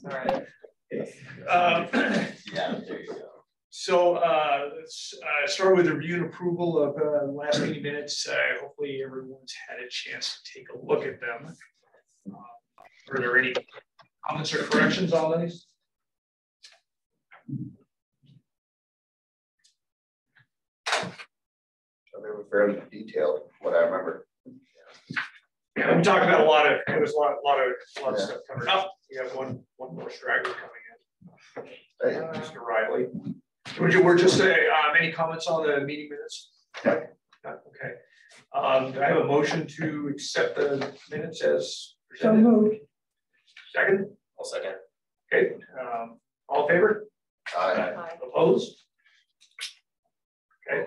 All right. Yeah, there you go. So let's start with the review and approval of last meeting minutes. Hopefully everyone's had a chance to take a look at them. Are there any comments or corrections on these? They were fairly detailed, what I remember. Yeah, we talked about a lot of stuff covered up. We have one more straggler coming in. Mr. Riley. We're just any comments on the meeting minutes? Okay. Okay. Do I have a motion to accept the minutes as presented? So moved. Second? I'll second. Okay. All in favor? Aye. Opposed? Okay.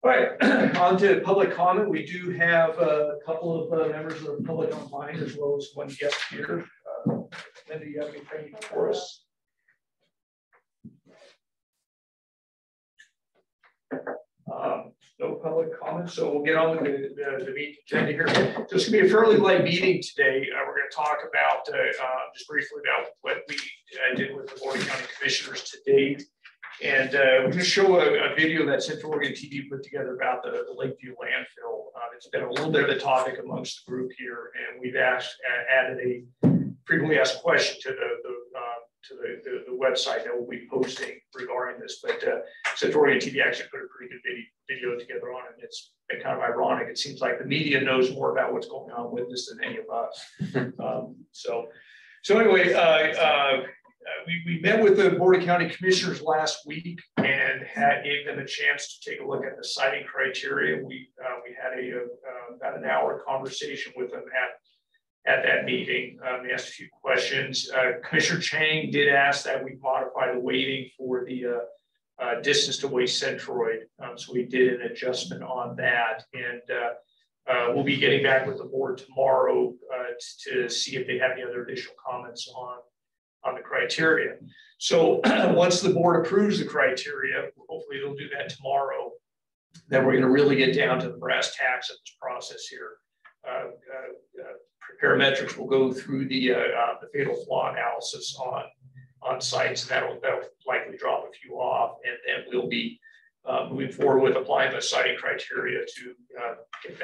All right. On to public comment. We do have a couple of members of the public online as well as one guest here. Linda, you have anything for us? No public comments, so we'll get on with the meeting agenda here. So it's going to be a fairly light meeting today. We're going to talk about just briefly about what we did with the Board of County Commissioners to date. And we're going to show a video that Central Oregon TV put together about the Lakeview landfill. It's been a little bit of a topic amongst the group here, and we've added a frequently asked question to the website that we'll be posting regarding this. But Central Oregon TV actually put a pretty good video together on it. It's been kind of ironic. It seems like the media knows more about what's going on with this than any of us. So anyway, we met with the Board of County Commissioners last week and gave them a chance to take a look at the citing criteria. We had about an hour conversation with them at that meeting. They asked a few questions. Commissioner Chang did ask that we modify the weighting for the distance to waste centroid. So we did an adjustment on that. And we'll be getting back with the board tomorrow to see if they have any other additional comments on the criteria. So once the board approves the criteria, hopefully they'll do that tomorrow, then we're going to really get down to the brass tacks of this process here. Parametrics will go through the fatal flaw analysis on sites, and that'll likely drop a few off, and then we'll be moving forward with applying the citing criteria to get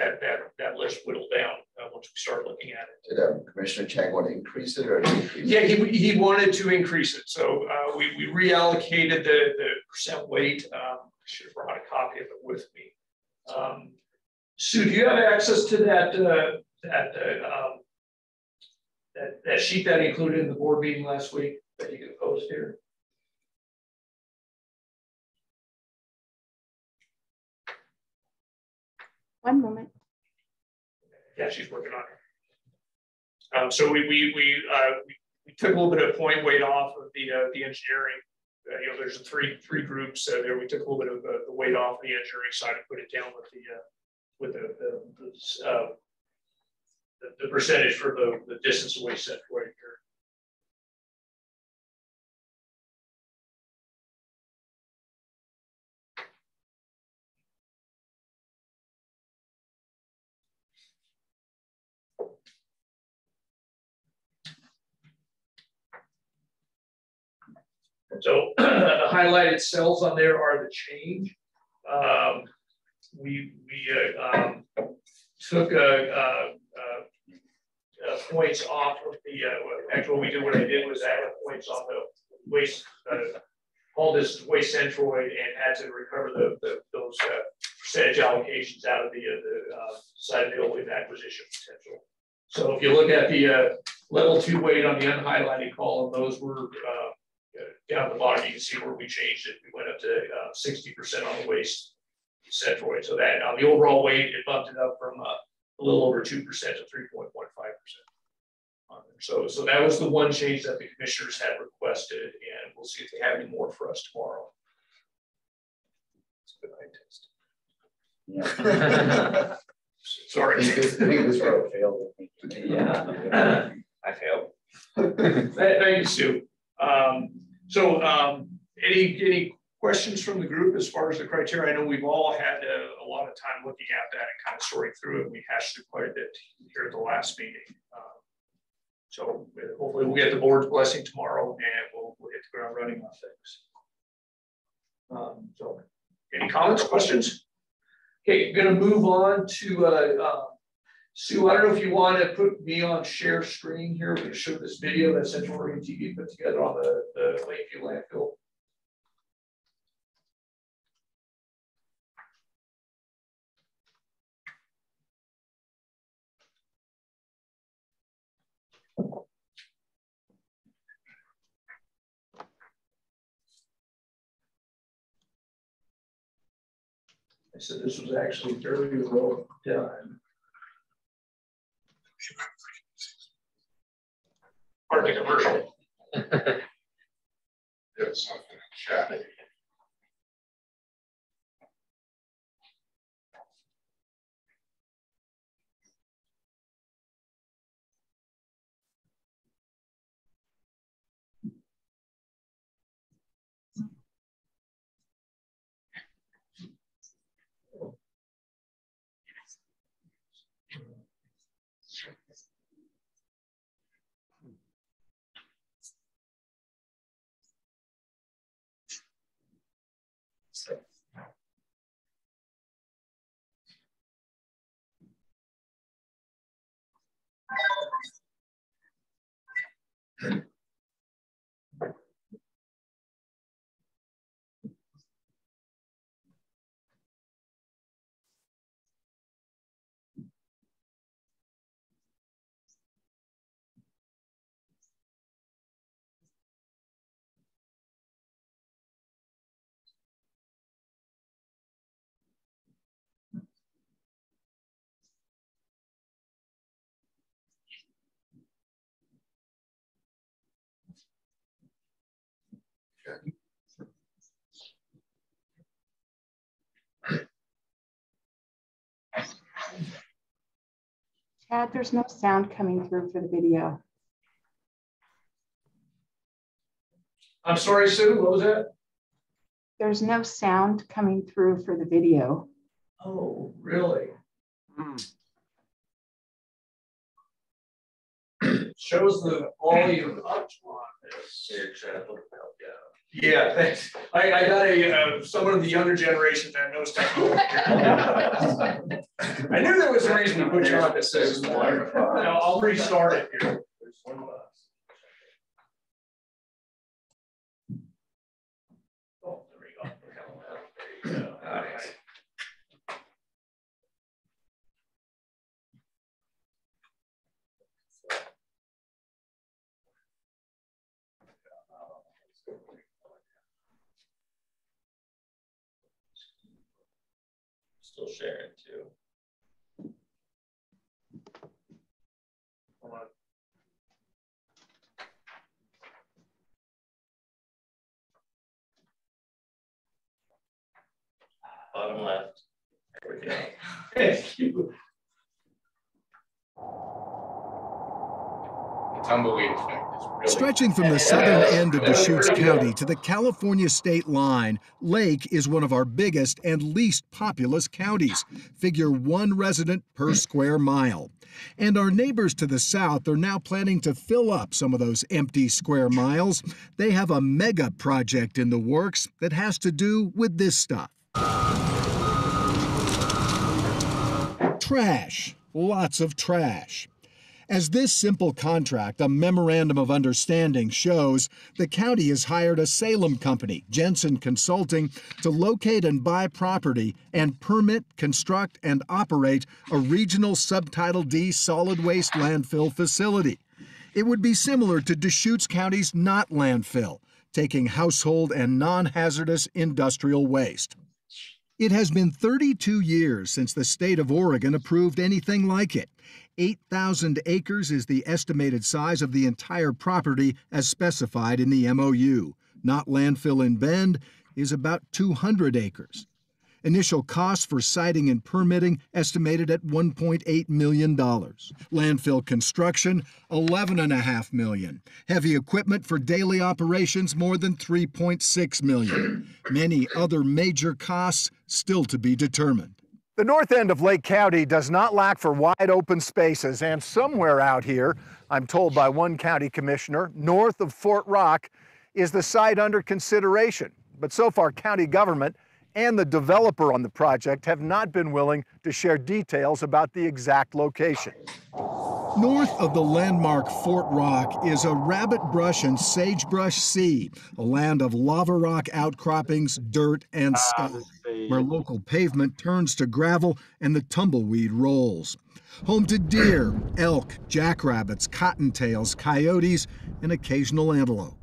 that list whittled down once we start looking at it. Did Commissioner Chang want to increase it or decrease it? Yeah, he wanted to increase it, so we reallocated the percent weight. I should have brought a copy of it with me. Sue, do you have access to that sheet that I included in the board meeting last week that you can post here? One moment. Yeah, she's working on it. So we took a little bit of point weight off of the engineering. There's three groups there. We took a little bit of the weight off the engineering side and put it down with the percentage for the distance away set right here. So the highlighted cells on there are the change. We took points off of the actually what I did was add points on the waste, all this waste centroid, and had to recover those percentage allocations out of the side of the old acquisition potential. So if you look at the level 2 weight on the unhighlighted column, those were down at the bottom. You can see where we changed it. We went up to 60% on the waste centroid. So that on the overall weight, it bumped it up from a little over 2% to 3.15%. So that was the one change that the commissioners had requested, and we'll see if they have any more for us tomorrow. It's a good eye test. Yeah. Sorry. I think this row failed. Yeah. I failed. Thank you, Sue. Any questions from the group as far as the criteria? I know we've all had a lot of time looking at that and kind of sorting through it. We hashed through quite a bit here at the last meeting. So hopefully we'll get the board's blessing tomorrow and we'll hit the ground running on things. So any comments, questions? Okay, I'm gonna move on to Sue. I don't know if you want to put me on share screen here. We're gonna show this video that Central Oregon TV put together on the Lakeview landfill. I said this was actually fairly well done. Pardon the commercial. There's something in chat. Chad, there's no sound coming through for the video. I'm sorry, Sue, what was that? There's no sound coming through for the video. Oh, really? Shows the volume up on this. Yeah, thanks. I got someone of the younger generation that knows technology. I knew there was a reason to put you on this system. I'll restart it here. Oh, there we go. There you go. All right. Still sharing too. Hold on. Bottom left. There we go. Thank you. Tumbleweed effect is really Stretching from the southern end of Deschutes County to the California state line, Lake is one of our biggest and least populous counties. Figure 1 resident per square mile. And our neighbors to the south are now planning to fill up some of those empty square miles. They have a mega project in the works that has to do with this stuff. Trash. Lots of trash. As this simple contract, a memorandum of understanding, shows, the county has hired a Salem company, Jensen Consulting, to locate and buy property and permit, construct, and operate a regional Subtitle D solid waste landfill facility. It would be similar to Deschutes County's Knott landfill, taking household and non-hazardous industrial waste. It has been 32 years since the state of Oregon approved anything like it. 8,000 acres is the estimated size of the entire property as specified in the MOU. Knott Landfill in Bend is about 200 acres. Initial costs for siting and permitting estimated at $1.8 million. Landfill construction, $11.5 million. Heavy equipment for daily operations, more than $3.6 million. Many other major costs still to be determined. The north end of Lake County does not lack for wide open spaces, and somewhere out here, I'm told by one county commissioner, north of Fort Rock, is the site under consideration. But so far, county government and the developer on the project have not been willing to share details about the exact location. North of the landmark Fort Rock is a rabbit brush and sagebrush sea, a land of lava rock outcroppings, dirt, and sky, where local pavement turns to gravel and the tumbleweed rolls. Home to deer, elk, jackrabbits, cottontails, coyotes, and occasional antelope.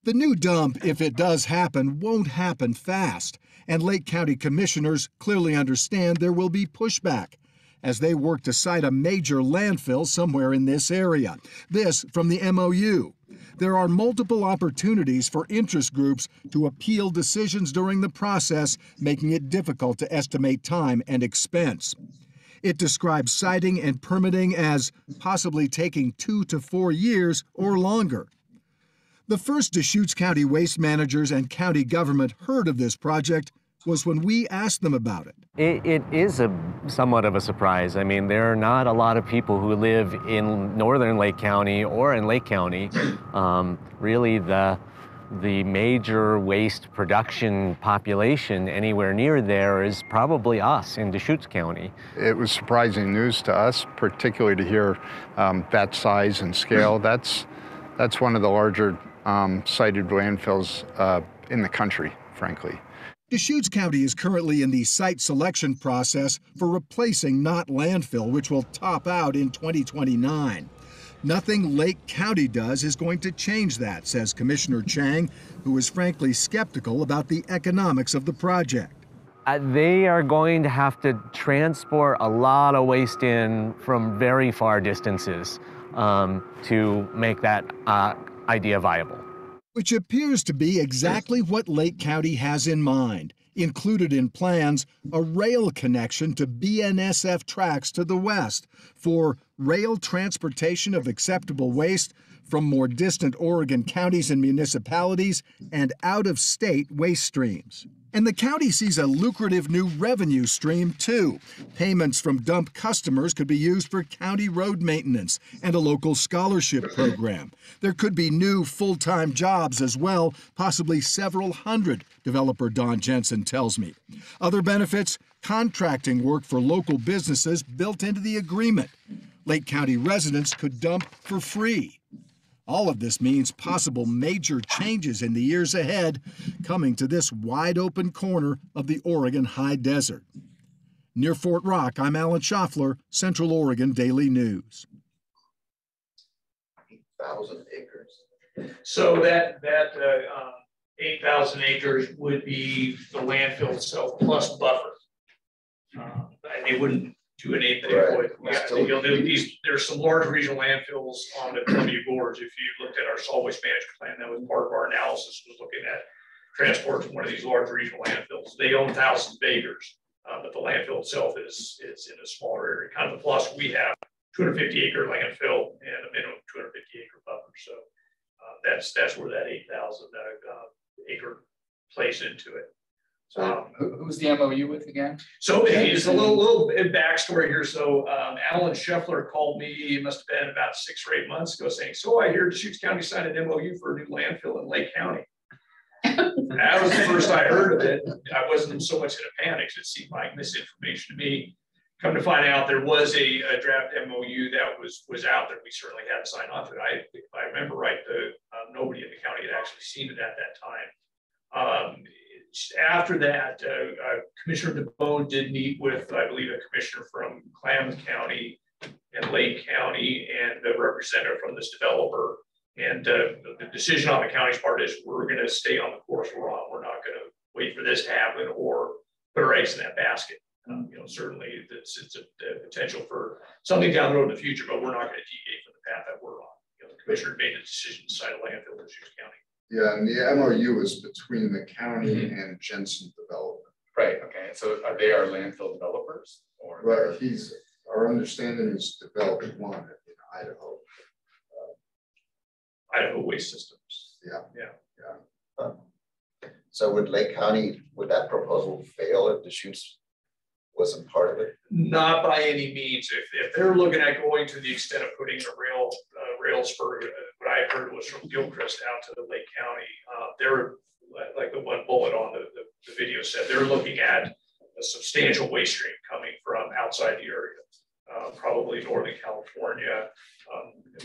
The new dump, if it does happen, won't happen fast, and Lake County commissioners clearly understand there will be pushback as they work to site a major landfill somewhere in this area. This from the MOU. There are multiple opportunities for interest groups to appeal decisions during the process, making it difficult to estimate time and expense. It describes siting and permitting as possibly taking 2 to 4 years or longer. The first Deschutes County waste managers and county government heard of this project was when we asked them about it. It is somewhat of a surprise. I mean, there are not a lot of people who live in northern Lake County or in Lake County. Really, the major waste production population anywhere near there is probably us in Deschutes County. It was surprising news to us, particularly to hear that size and scale. That's one of the larger sited landfills in the country, frankly. Deschutes County is currently in the site selection process for replacing Knott Landfill, which will top out in 2029. Nothing Lake County does is going to change that, says Commissioner Chang, who is frankly skeptical about the economics of the project. They are going to have to transport a lot of waste in from very far distances to make that idea viable. Which appears to be exactly what Lake County has in mind. Included in plans, a rail connection to BNSF tracks to the west for rail transportation of acceptable waste from more distant Oregon counties and municipalities and out-of-state waste streams. And the county sees a lucrative new revenue stream, too. Payments from dump customers could be used for county road maintenance and a local scholarship program. There could be new full-time jobs as well, possibly several hundred, developer Don Jensen tells me. Other benefits, contracting work for local businesses built into the agreement. Lake County residents could dump for free. All of this means possible major changes in the years ahead coming to this wide-open corner of the Oregon high desert. Near Fort Rock, I'm Alan Schaffler, Central Oregon Daily News. 8,000 acres. So that 8,000 acres would be the landfill itself plus buffer. They wouldn't do anything. Right. There's some large regional landfills on the Columbia Gorge. If you looked at our solid waste management plan, that was part of our analysis, was looking at transport to one of these large regional landfills. They own thousands of acres, but the landfill itself is in a smaller area. Kind of the plus, we have 250 acre landfill and a minimum 250 acre buffer. So that's where that 8,000 acre plays into it. So who's the MOU with again? So it's a little backstory here. So Alan Scheffler called me, it must have been about 6 or 8 months ago, saying, so I hear Deschutes County signed an MOU for a new landfill in Lake County. That was the first I heard of it. I wasn't so much in a panic. It seemed like misinformation to me. Come to find out, there was a draft MOU that was out there. We certainly had to sign off to it. If I remember right, nobody in the county had actually seen it at that time. After that, Commissioner DeBone did meet with, I believe, a commissioner from Klamath County and Lake County and a representative from this developer. And the decision on the county's part is we're going to stay on the course we're on. We're not going to wait for this to happen or put our eggs in that basket. Certainly it's a potential for something down the road in the future, but we're not going to deviate from the path that we're on. The commissioner made a decision to site a landfill in Deschutes County. Yeah, and the MOU is between the county and Jensen Development. Right. Okay. So are they our landfill developers? Or Right. Our understanding is developing one in Idaho. Idaho Waste Systems. So would Lake County, would that proposal fail if Deschutes wasn't part of it? Not by any means. If they're looking at going to the extent of putting a rail spur, what I heard was from Gilchrist out to the Lake County, they're like the one bullet on the video said, they're looking at a substantial waste stream coming from outside the area, probably Northern California,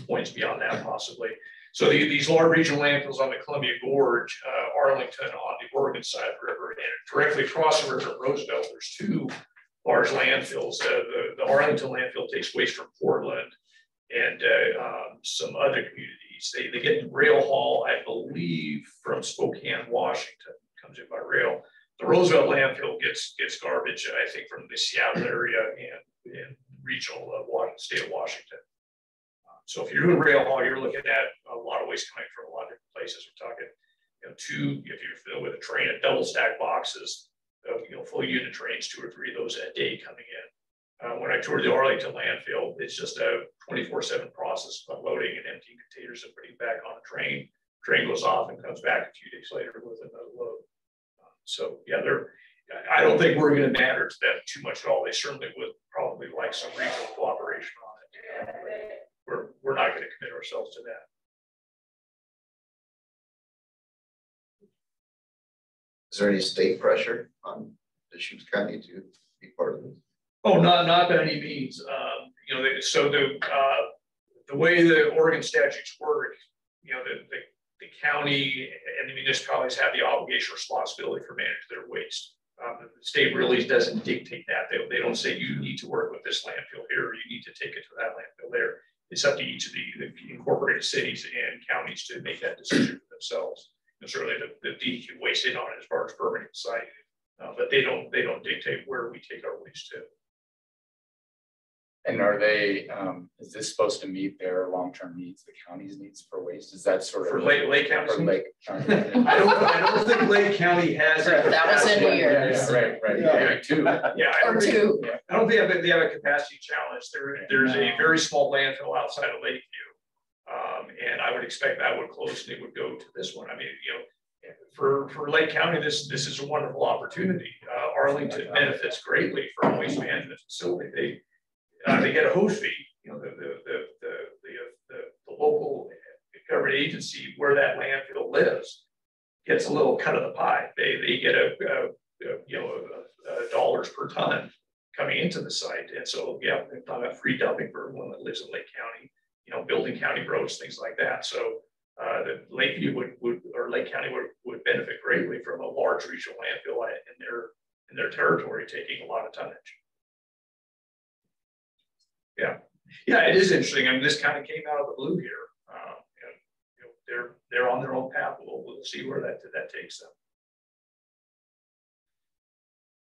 points beyond that possibly. So these large regional landfills on the Columbia Gorge, Arlington on the Oregon side of the river, and directly across the river Roosevelt, there's two large landfills. The Arlington landfill takes waste from Portland and some other communities. They get rail haul, I believe, from Spokane, Washington, comes in by rail. The Roosevelt landfill gets garbage, I think, from the Seattle area and regional state of Washington. So if you're doing rail haul, you're looking at a lot of waste coming from a lot of different places. We're talking, if you're filled with a train of double stack boxes, full unit trains, 2 or 3 of those a day coming in. When I toured the Arlington landfill, it's just a 24/7 process of unloading and emptying containers and putting back on a train. Train goes off and comes back a few days later with another load. So yeah, I don't think we're going to matter to them too much at all. They certainly would probably like some regional cooperation on it. We're not going to commit ourselves to that. Is there any state pressure on Deschutes County to be part of this? Oh, not by any means. So the way the Oregon statutes work, the county and the municipalities have the obligation or responsibility for managing their waste. The state really doesn't dictate that. They don't say you need to work with this landfill here, or you need to take it to that landfill there. It's up to each of the incorporated cities and counties to make that decision for themselves. And certainly the DEQ weighs in on it as far as permitting the site, but they don't dictate where we take our waste to. And are they, is this supposed to meet their long-term needs, the county's needs for waste? Is that sort of for Lake County? For Lake County. I don't think Lake County has it. That was in years. Right. Yeah. Two. Yeah, I don't think they have a capacity challenge. There's a very small landfill outside of Lakeview, and I would expect that would close and it would go to this one. I mean, for Lake County, this is a wonderful opportunity. Arlington benefits greatly from a waste management facility. They get a host fee. The local government agency where that landfill lives gets a little cut of the pie. They get dollars per ton coming into the site, and so yeah, they've done a free dumping for everyone that lives in Lake County. Building county roads, things like that. So the Lakeview or Lake County would benefit greatly from a large regional landfill in their territory taking a lot of tonnage. Yeah, it is interesting. I mean, this kind of came out of the blue here. They're on their own path. We'll see where that takes them.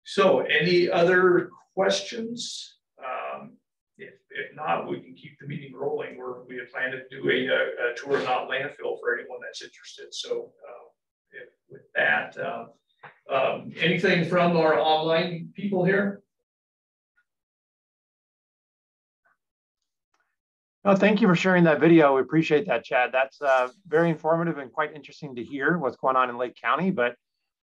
So, any other questions? If not, we can keep the meeting rolling. We have planned to do a tour of Knott landfill for anyone that's interested. So, with that, anything from our online people here? No, thank you for sharing that video. We appreciate that, Chad. That's very informative and quite interesting to hear what's going on in Lake County, but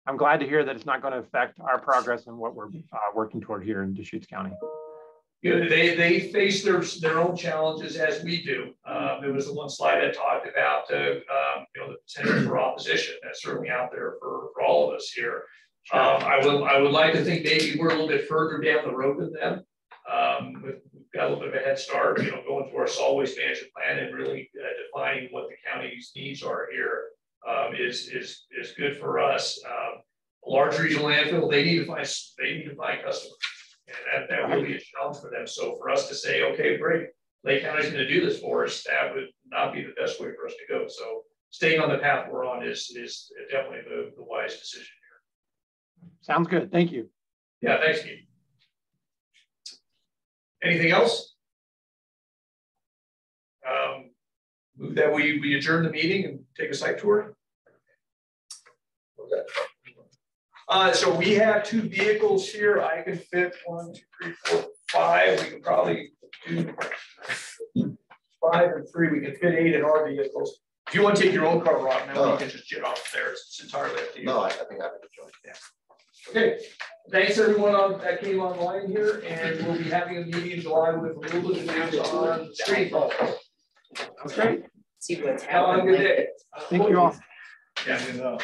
I'm glad to hear that it's not going to affect our progress and what we're working toward here in Deschutes County. They face their own challenges as we do. There was the one slide that talked about the potential for opposition. That's certainly out there for all of us here. Sure. I would like to think maybe we're a little bit further down the road than them. We've got a little bit of a head start, going through our solid waste management plan and really defining what the county's needs are here is good for us. A large regional landfill, they need to find customers, and that will be a challenge for them. So for us to say, okay, great, Lake County's going to do this for us, that would not be the best way for us to go. So staying on the path we're on is definitely the wise decision here. Sounds good. Thank you. Yeah, thanks, Keith. Anything else? Move that we adjourn the meeting and take a site tour. So we have 2 vehicles here. I can fit 1, 2, 3, 4, 5. We can probably do 5 and 3. We can fit 8 in our vehicles. If you want to take your own car, Rob, now you can just jet off there. It's entirely up to you. No, I think I have to join. Yeah. Okay. Thanks everyone that came online here, and we'll be having a meeting in July with a little bit of news on the street ball. That's great. See what's Have a happening. good day. Thank you all. Yeah.